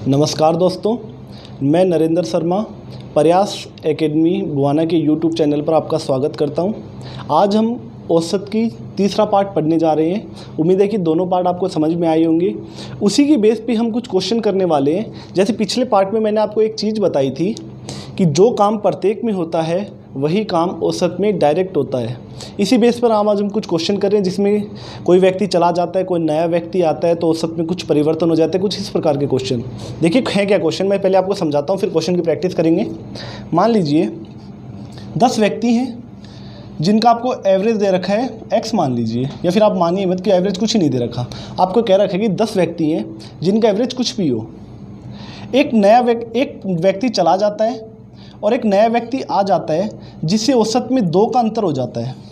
नमस्कार दोस्तों, मैं नरेंद्र शर्मा प्रयास एकेडमी बुआना के यूट्यूब चैनल पर आपका स्वागत करता हूं। आज हम औसत की तीसरा पार्ट पढ़ने जा रहे हैं। उम्मीद है कि दोनों पार्ट आपको समझ में आए होंगे। उसी की बेस पे हम कुछ क्वेश्चन करने वाले हैं। जैसे पिछले पार्ट में मैंने आपको एक चीज़ बताई थी कि जो काम प्रत्येक में होता है वही काम औसत में डायरेक्ट होता है। इसी बेस पर आज हम कुछ क्वेश्चन कर रहे हैं जिसमें कोई व्यक्ति चला जाता है, कोई नया व्यक्ति आता है तो औसत में कुछ परिवर्तन हो जाते हैं। कुछ इस प्रकार के क्वेश्चन देखिए है क्या क्वेश्चन, मैं पहले आपको समझाता हूँ फिर क्वेश्चन की प्रैक्टिस करेंगे। मान लीजिए 10 व्यक्ति हैं जिनका आपको एवरेज दे रखा है x मान लीजिए, या फिर आप मानिए मत कि एवरेज कुछ ही नहीं दे रखा, आपको कह रखा है कि 10 व्यक्ति हैं जिनका एवरेज कुछ भी हो। एक व्यक्ति चला जाता है और एक नया व्यक्ति आ जाता है जिससे औसत में 2 का अंतर हो जाता है।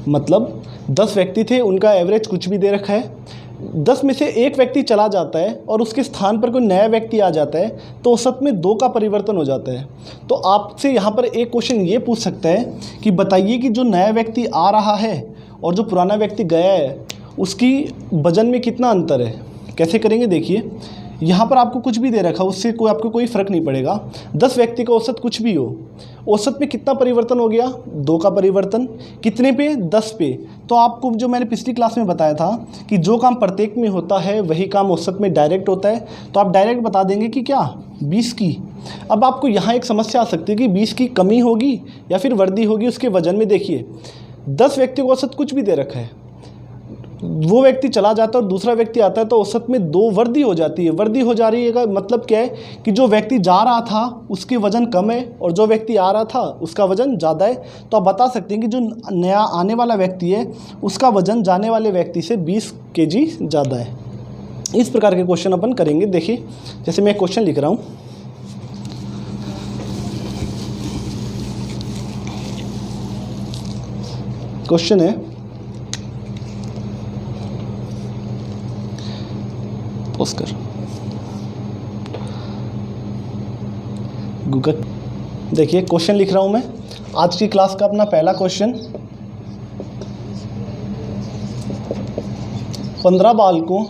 मतलब 10 व्यक्ति थे, उनका एवरेज कुछ भी दे रखा है। 10 में से एक व्यक्ति चला जाता है और उसके स्थान पर कोई नया व्यक्ति आ जाता है तो औसत में 2 का परिवर्तन हो जाता है। तो आपसे यहाँ पर एक क्वेश्चन ये पूछ सकता है कि बताइए कि जो नया व्यक्ति आ रहा है और जो पुराना व्यक्ति गया है उसकी वजन में कितना अंतर है। कैसे करेंगे देखिए, यहाँ पर आपको कुछ भी दे रखा, उससे आपको कोई फ़र्क नहीं पड़ेगा। 10 व्यक्ति का औसत कुछ भी हो, औसत में कितना परिवर्तन हो गया, 2 का परिवर्तन। कितने पे, 10 पे। तो आपको जो मैंने पिछली क्लास में बताया था कि जो काम प्रत्येक में होता है वही काम औसत में डायरेक्ट होता है, तो आप डायरेक्ट बता देंगे कि क्या 20 की। अब आपको यहाँ एक समस्या आ सकती है कि 20 की कमी होगी या फिर वृद्धि होगी उसके वजन में। देखिए 10 व्यक्ति को औसत कुछ भी दे रखा है, वो व्यक्ति चला जाता है और दूसरा व्यक्ति आता है तो औसत में 2 वृद्धि हो जाती है। वृद्धि हो जा रही है का मतलब क्या है कि जो व्यक्ति जा रहा था उसके वजन कम है और जो व्यक्ति आ रहा था उसका वजन ज़्यादा है। तो आप बता सकते हैं कि जो नया आने वाला व्यक्ति है उसका वजन जाने वाले व्यक्ति से 20 kg ज़्यादा है। इस प्रकार के क्वेश्चन अपन करेंगे। देखिए जैसे मैं एक क्वेश्चन लिख रहा हूँ, क्वेश्चन है ऑस्कर गूगल। देखिए क्वेश्चन लिख रहा हूं मैं, आज की क्लास का अपना पहला क्वेश्चन। 15 बालकों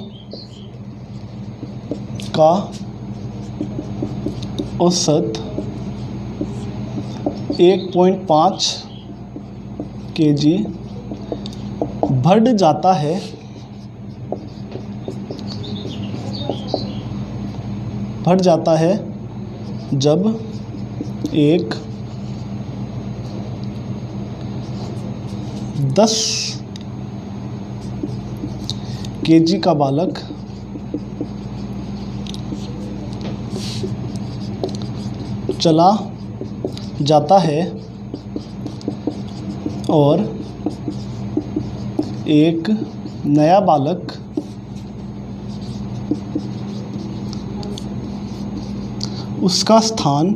का औसत 1.5 kg बढ़ जाता है जब एक 10 kg का बालक चला जाता है और एक नया बालक उसका स्थान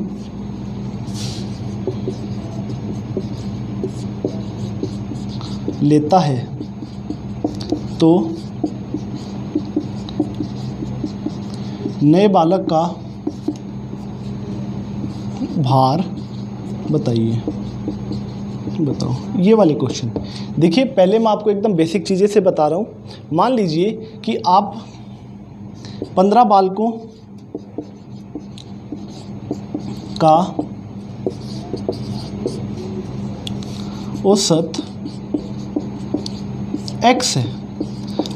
लेता है तो नए बालक का भार बताइए। बताओ ये वाले क्वेश्चन। देखिए पहले मैं आपको एकदम बेसिक चीज़ें से बता रहा हूँ। मान लीजिए कि आप 15 बालकों का औसत x है।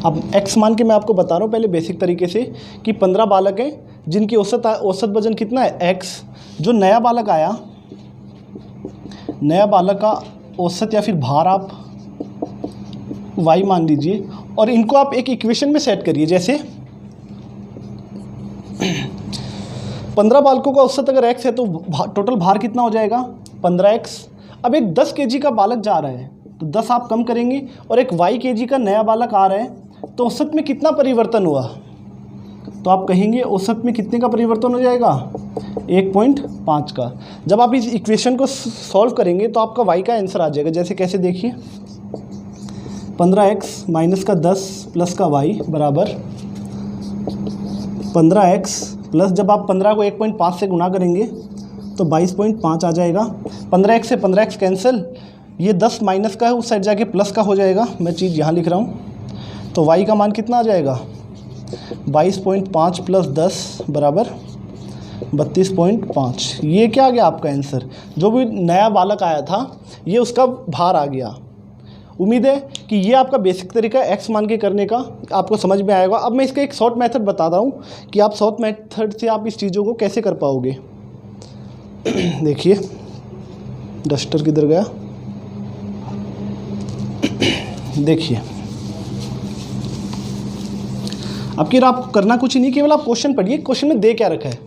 अब x मान के मैं आपको बता रहा हूँ पहले बेसिक तरीके से कि 15 बालक हैं जिनकी औसत वजन कितना है x। जो नया बालक आया, नया बालक का औसत या फिर भार आप y मान लीजिए और इनको आप एक इक्वेशन में सेट करिए। जैसे 15 बालकों का औसत अगर x है तो टोटल भार कितना हो जाएगा 15x। अब एक 10 kg का बालक जा रहा है तो 10 आप कम करेंगे और एक y kg का नया बालक आ रहा है तो औसत में कितना परिवर्तन हुआ, तो आप कहेंगे औसत में कितने का परिवर्तन हो जाएगा 1.5 का। जब आप इस इक्वेशन को सॉल्व करेंगे तो आपका y का आंसर आ जाएगा। जैसे कैसे देखिए 15x माइनस का 10 प्लस का y बराबर 15x प्लस, जब आप 15 को 1.5 से गुना करेंगे तो 22.5 आ जाएगा। 15x से 15x कैंसिल, ये 10 माइनस का है उस साइड जाके प्लस का हो जाएगा। मैं चीज़ यहाँ लिख रहा हूँ तो y का मान कितना आ जाएगा 22.5 प्लस 10 बराबर 32.5। ये क्या आ गया आपका आंसर। जो भी नया बालक आया था ये उसका भार आ गया। उम्मीद है कि ये आपका बेसिक तरीका है एक्स मान के करने का, आपको समझ में आएगा। अब मैं इसका एक शॉर्ट मेथड बता रहा हूँ कि आप शॉर्ट मेथड से आप इस चीज़ों को कैसे कर पाओगे। देखिए डस्टर किधर गया, देखिए आपको करना कुछ नहीं, केवल आप क्वेश्चन पढ़िए। क्वेश्चन में दे क्या रखा है,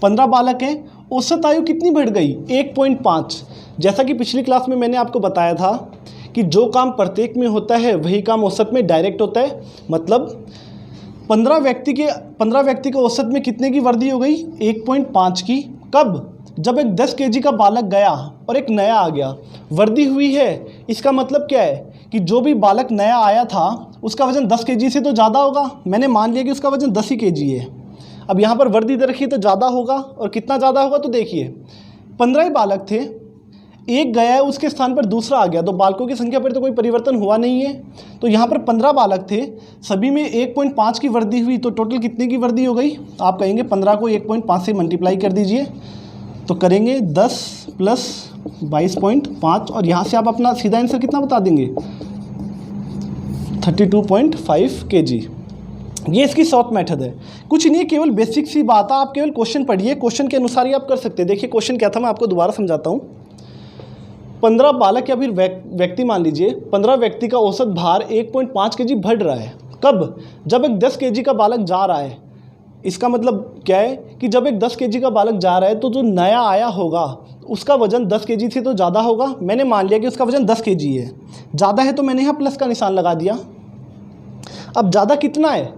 15 बालक हैं, औसत आयु कितनी बढ़ गई 1.5। जैसा कि पिछली क्लास में मैंने आपको बताया था कि जो काम प्रत्येक में होता है वही काम औसत में डायरेक्ट होता है। मतलब 15 व्यक्ति के औसत में कितने की वृद्धि हो गई 1.5 की। कब, जब एक 10 केजी का बालक गया और एक नया आ गया, वृद्धि हुई है। इसका मतलब क्या है कि जो भी बालक नया आया था उसका वजन 10 केजी से तो ज़्यादा होगा। मैंने मान लिया कि उसका वजन 10 ही केजी है। अब यहाँ पर वृद्धि दर रखिए तो ज़्यादा होगा, और कितना ज़्यादा होगा तो देखिए 15 ही बालक थे, एक गया है उसके स्थान पर दूसरा आ गया, तो बालकों की संख्या पर तो कोई परिवर्तन हुआ नहीं है। तो यहाँ पर 15 बालक थे, सभी में 1.5 की वृद्धि हुई, तो टोटल कितने की वृद्धि हो गई। आप कहेंगे 15 को 1.5 से मल्टीप्लाई कर दीजिए, तो करेंगे 10 प्लस 22.5, और यहाँ से आप अपना सीधा आंसर कितना बता देंगे 32.5 kg। ये इसकी शॉर्ट मेथड है, कुछ नहीं, केवल बेसिक सी बात है। आप केवल क्वेश्चन पढ़िए, क्वेश्चन के अनुसार ही आप कर सकते हैं। देखिए क्वेश्चन क्या था, मैं आपको दोबारा समझाता हूँ। 15 बालक या फिर व्यक्ति मान लीजिए, 15 व्यक्ति का औसत भार 1.5 kg बढ़ रहा है। कब, जब एक 10 kg का बालक जा रहा है। इसका मतलब क्या है कि जब एक 10 kg का बालक जा रहा है तो जो नया आया होगा उसका वजन 10 kg से तो ज़्यादा होगा। मैंने मान लिया कि उसका वजन 10 kg है, ज़्यादा है तो मैंने यहाँ प्लस का निशान लगा दिया। अब ज़्यादा कितना है,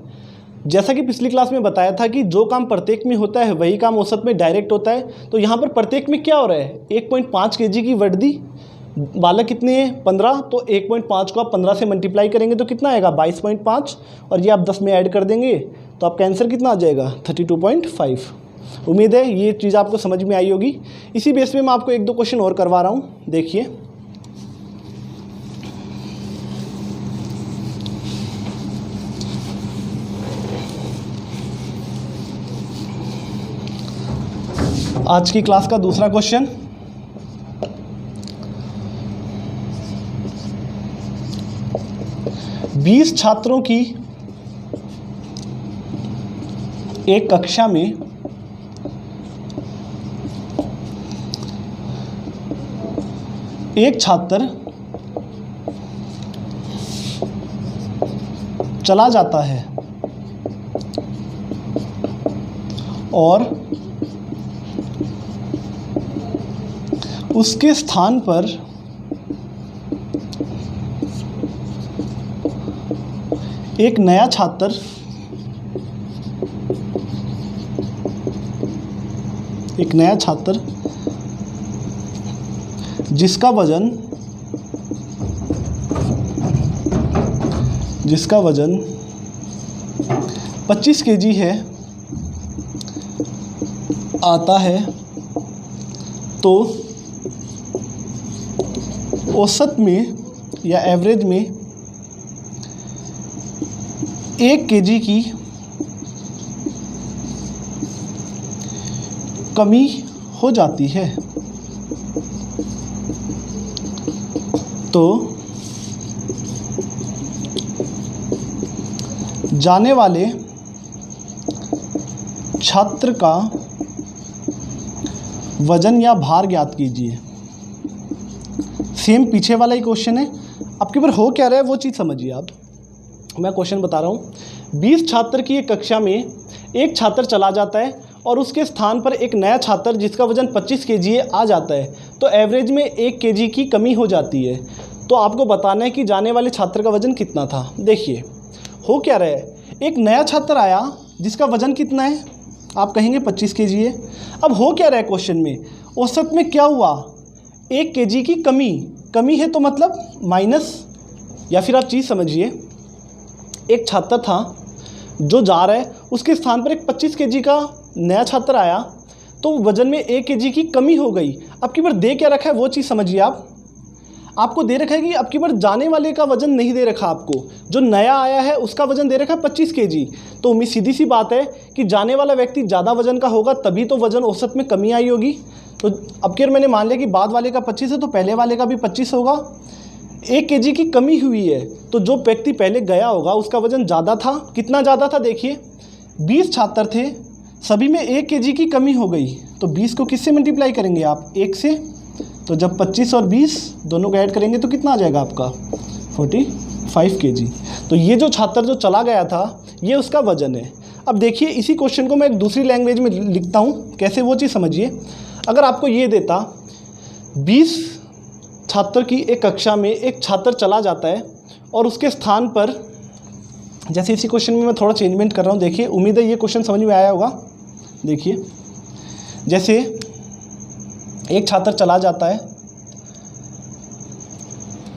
जैसा कि पिछली क्लास में बताया था कि जो काम प्रत्येक में होता है वही काम औसत में डायरेक्ट होता है। तो यहाँ पर प्रत्येक में क्या हो रहा है 1.5 kg की वृद्धि। बालक कितने हैं 15, तो 1.5 को आप 15 से मल्टीप्लाई करेंगे तो कितना आएगा 22.5, और ये आप 10 में ऐड कर देंगे तो आपका आंसर कितना आ जाएगा 32.5। उम्मीद है ये चीज़ आपको समझ में आई होगी। इसी बेस पे मैं आपको एक दो क्वेश्चन और करवा रहा हूँ। देखिए आज की क्लास का दूसरा क्वेश्चन, बीस छात्रों की एक कक्षा में एक छात्र चला जाता है और उसके स्थान पर एक नया छात्र जिसका वजन 25 kg है आता है, तो औसत में या एवरेज में 1 kg की कमी हो जाती है। तो जाने वाले छात्र का वजन या भार ज्ञात कीजिए। सेम पीछे वाला ही क्वेश्चन है, आपके ऊपर हो क्या रहा है वो चीज़ समझिए आप। मैं क्वेश्चन बता रहा हूँ। 20 छात्र की एक कक्षा में एक छात्र चला जाता है और उसके स्थान पर एक नया छात्र जिसका वजन 25 kg आ जाता है, तो एवरेज में 1 kg की कमी हो जाती है। तो आपको बताना है कि जाने वाले छात्र का वजन कितना था। देखिए हो क्या रहा है, एक नया छात्र आया जिसका वजन कितना है, आप कहेंगे 25 kg है। अब हो क्या रहा है क्वेश्चन में, औसत में क्या हुआ 1 kg की कमी है, तो मतलब माइनस, या फिर आप चीज़ समझिए, एक छात्र था जो जा रहा है, उसके स्थान पर एक 25 kg का नया छात्र आया, तो वजन में 1 kg की कमी हो गई। अब की बार दे क्या रखा है वो चीज़ समझिए आप। आपको दे रखा है कि अब की बार जाने वाले का वजन नहीं दे रखा आपको, जो नया आया है उसका वजन दे रखा है 25 kg। तो उम्मीद सीधी सी बात है कि जाने वाला व्यक्ति ज़्यादा वजन का होगा, तभी तो वजन औसत में कमी आई होगी। तो अब की बार मैंने मान लिया कि बाद वाले का 25 है तो पहले वाले का भी 25 होगा। 1 kg की कमी हुई है, तो जो व्यक्ति पहले गया होगा उसका वजन ज़्यादा था। कितना ज़्यादा था देखिए, 20 छात्र थे, सभी में 1 kg की कमी हो गई। तो 20 को किससे मल्टीप्लाई करेंगे आप, 1 से। तो जब 25 और 20 दोनों को ऐड करेंगे तो कितना आ जाएगा आपका, 45 kg। तो ये जो छात्र जो चला गया था ये उसका वजन है। अब देखिए इसी क्वेश्चन को मैं एक दूसरी लैंग्वेज में लिखता हूँ, कैसे वो चीज़ समझिए। अगर आपको ये देता 20 छात्र की एक कक्षा में एक छात्र चला जाता है और उसके स्थान पर, जैसे इसी क्वेश्चन में मैं थोड़ा चेंजमेंट कर रहा हूँ, देखिए उम्मीद है ये क्वेश्चन समझ में आया होगा। देखिए जैसे एक छात्र चला जाता है,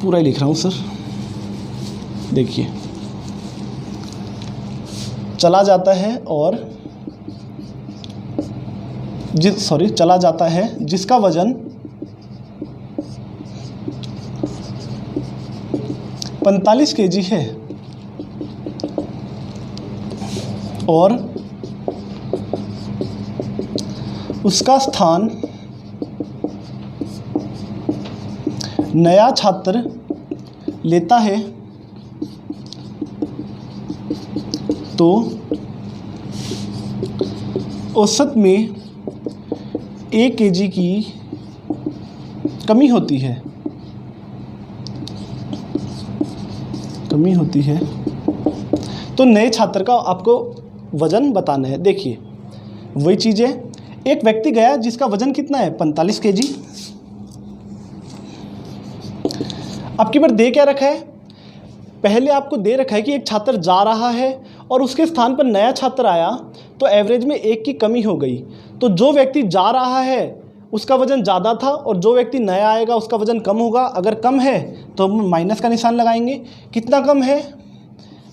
पूरा ही लिख रहा हूँ सर, देखिए चला जाता है और चला जाता है जिसका वजन 45 kg है और उसका स्थान नया छात्र लेता है, तो औसत में 1 kg की कमी होती है। तो नए छात्र का आपको वजन बताना है। देखिए वही चीज़ है, एक व्यक्ति गया जिसका वजन कितना है, 45 kg। आपकी बार दे क्या रखा है, पहले आपको दे रखा है कि एक छात्र जा रहा है और उसके स्थान पर नया छात्र आया, तो एवरेज में 1 की कमी हो गई। तो जो व्यक्ति जा रहा है उसका वजन ज़्यादा था और जो व्यक्ति नया आएगा उसका वजन कम होगा। अगर कम है तो हम माइनस का निशान लगाएंगे। कितना कम है,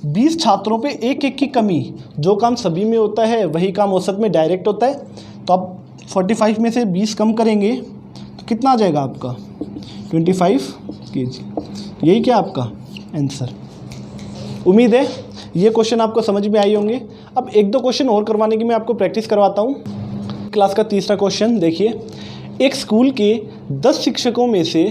20 छात्रों पे 1 की कमी। जो काम सभी में होता है वही काम औसत में डायरेक्ट होता है। तो आप 45 में से 20 कम करेंगे तो कितना आ जाएगा आपका, 25 kg। यही क्या आपका आंसर। उम्मीद है ये क्वेश्चन आपको समझ में आई होंगे। अब 1-2 क्वेश्चन और करवाने की मैं आपको प्रैक्टिस करवाता हूँ। क्लास का तीसरा क्वेश्चन देखिए, एक स्कूल के 10 शिक्षकों में से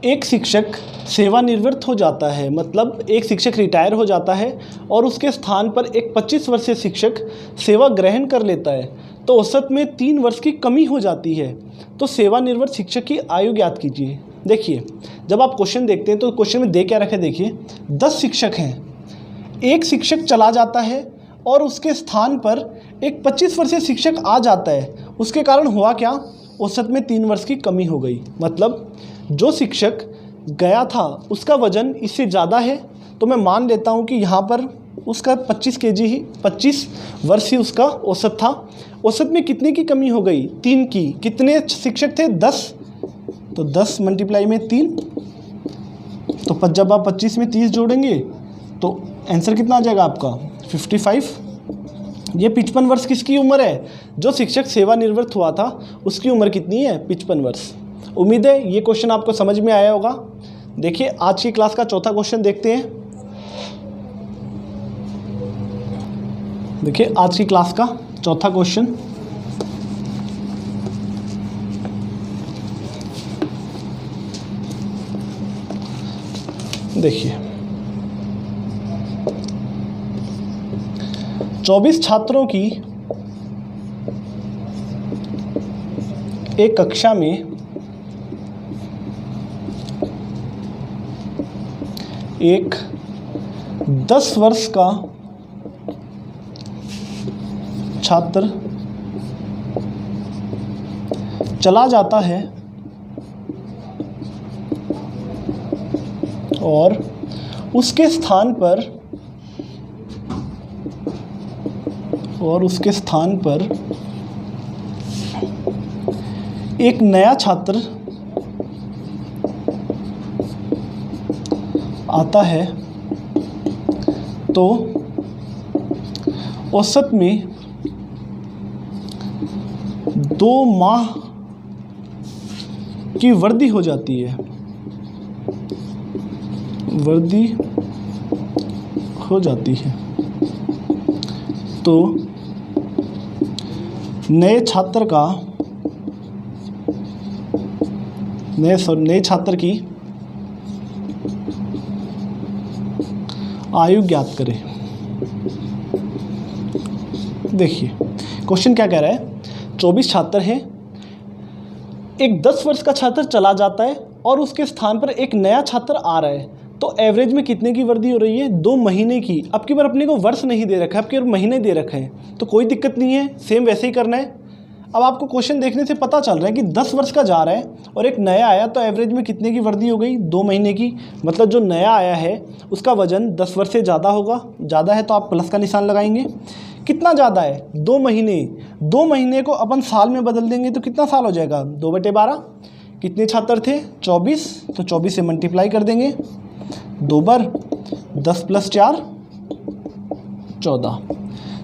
एक शिक्षक सेवानिवृत्त हो जाता है, मतलब एक शिक्षक रिटायर हो जाता है और उसके स्थान पर एक 25 वर्षीय शिक्षक सेवा ग्रहण कर लेता है। तो औसत में 3 वर्ष की कमी हो जाती है। तो सेवानिवृत्त शिक्षक की आयु ज्ञात कीजिए। देखिए जब आप क्वेश्चन देखते हैं तो क्वेश्चन में दे क्या रखा है, देखिए 10 शिक्षक हैं, एक शिक्षक चला जाता है और उसके स्थान पर एक 25 वर्षीय शिक्षक आ जाता है। उसके कारण हुआ क्या, औसत में 3 वर्ष की कमी हो गई। मतलब जो शिक्षक गया था उसका वजन इससे ज़्यादा है, तो मैं मान लेता हूँ कि यहाँ पर उसका 25 kg ही, 25 वर्ष ही उसका औसत था। औसत में कितने की कमी हो गई, 3 की। कितने शिक्षक थे, 10। तो 10 मल्टीप्लाई में 3, तो जब आप 25 में 30 जोड़ेंगे तो आंसर कितना आ जाएगा आपका, 55। ये 55 वर्ष किसकी उम्र है, जो शिक्षक सेवानिवृत्त हुआ था उसकी उम्र कितनी है, 55 वर्ष। उम्मीद है ये क्वेश्चन आपको समझ में आया होगा। देखिए आज की क्लास का चौथा क्वेश्चन देखते हैं। देखिए आज की क्लास का चौथा क्वेश्चन, देखिए 24 छात्रों की एक कक्षा में एक 10 वर्ष का छात्र चला जाता है और उसके स्थान पर एक नया छात्र आता है, तो औसत में 2 माह की वृद्धि हो जाती है। वर्दी हो जाती है। तो नए छात्र की आयु ज्ञात करें। देखिए क्वेश्चन क्या कह रहा है, 24 छात्र हैं, एक 10 वर्ष का छात्र चला जाता है और उसके स्थान पर एक नया छात्र आ रहा है, तो एवरेज में कितने की वृद्धि हो रही है? 2 महीने की। अब की बार अपने को वर्ष नहीं दे रखा है, अब की बार महीने दे रखे हैं, तो कोई दिक्कत नहीं है, सेम वैसे ही करना है। अब आपको क्वेश्चन देखने से पता चल रहा है कि 10 वर्ष का जा रहा है और एक नया आया, तो एवरेज में कितने की वृद्धि हो गई? 2 महीने की। मतलब जो नया आया है उसका वजन 10 वर्ष से ज़्यादा होगा, ज़्यादा है तो आप प्लस का निशान लगाएंगे। कितना ज़्यादा है? 2 महीने। 2 महीने को अपन साल में बदल देंगे तो कितना साल हो जाएगा? 2/12। कितने छात्र थे? 24, तो 24 से मल्टीप्लाई कर देंगे, 2 बार 10 + 4 14।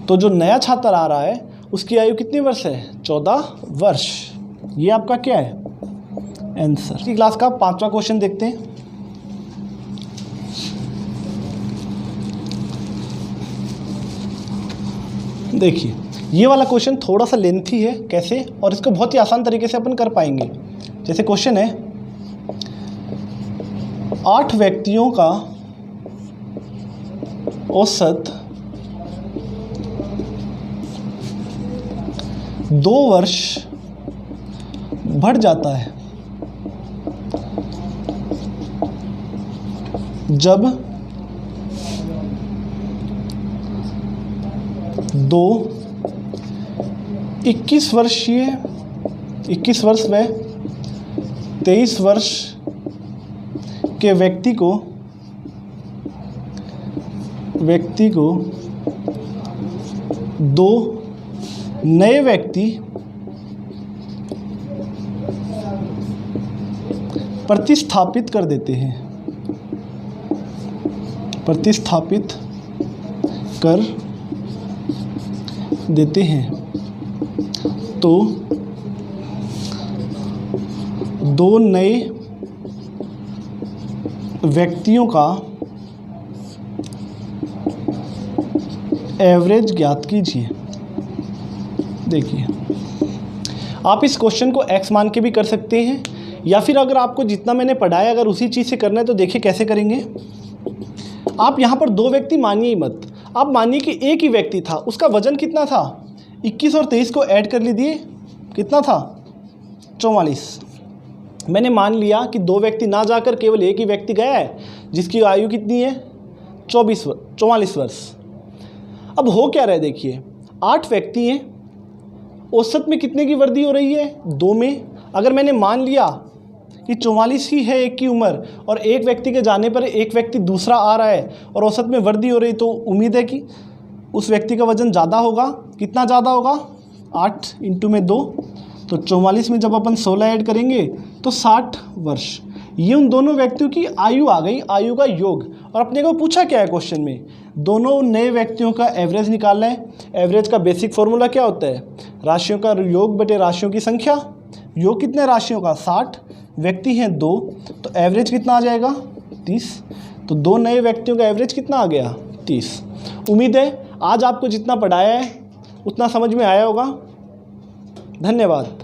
तो जो नया छात्र आ रहा है उसकी आयु कितनी वर्ष है? 14 वर्ष। ये आपका क्या है? आंसर। इसी क्लास का 5वां क्वेश्चन देखते हैं। देखिए ये वाला क्वेश्चन थोड़ा सा लेंथी है, कैसे, और इसको बहुत ही आसान तरीके से अपन कर पाएंगे। जैसे क्वेश्चन है, 8 व्यक्तियों का औसत 2 वर्ष बढ़ जाता है जब 2 21 वर्ष व 23 वर्ष के व्यक्ति को 2 नए व्यक्ति प्रतिस्थापित कर देते हैं, तो 2 नए व्यक्तियों का एवरेज ज्ञात कीजिए। देखिए आप इस क्वेश्चन को x मान के भी कर सकते हैं, या फिर अगर आपको जितना मैंने पढ़ाया अगर उसी चीज़ से करना है तो देखिए कैसे करेंगे। आप यहाँ पर 2 व्यक्ति मानिए ही मत, आप मानिए कि एक ही व्यक्ति था, उसका वजन कितना था? 21 और 23 को ऐड कर लीजिए, कितना था? 44। मैंने मान लिया कि 2 व्यक्ति ना जाकर केवल एक ही व्यक्ति गया है जिसकी आयु कितनी है? 44 वर्ष। अब हो क्या रहा है, देखिए 8 व्यक्ति हैं, औसत में कितने की वृद्धि हो रही है? 2 में। अगर मैंने मान लिया कि 44 ही है एक की उम्र और एक व्यक्ति के जाने पर एक व्यक्ति दूसरा आ रहा है और औसत में वृद्धि हो रही, तो उम्मीद है कि उस व्यक्ति का वजन ज़्यादा होगा। कितना ज़्यादा होगा? 8 × 2, तो 44 में जब अपन 16 ऐड करेंगे तो 60 वर्ष। ये उन दोनों व्यक्तियों की आयु आ गई, आयु का योग। और अपने को पूछा क्या है क्वेश्चन में? दोनों नए व्यक्तियों का एवरेज निकालना है। एवरेज का बेसिक फॉर्मूला क्या होता है? राशियों का योग बटे राशियों की संख्या। योग कितने राशियों का? 60, व्यक्ति हैं 2, तो एवरेज कितना आ जाएगा? 30। तो 2 नए व्यक्तियों का एवरेज कितना आ गया? 30। उम्मीद है आज आपको जितना पढ़ाया है उतना समझ में आया होगा। धन्यवाद।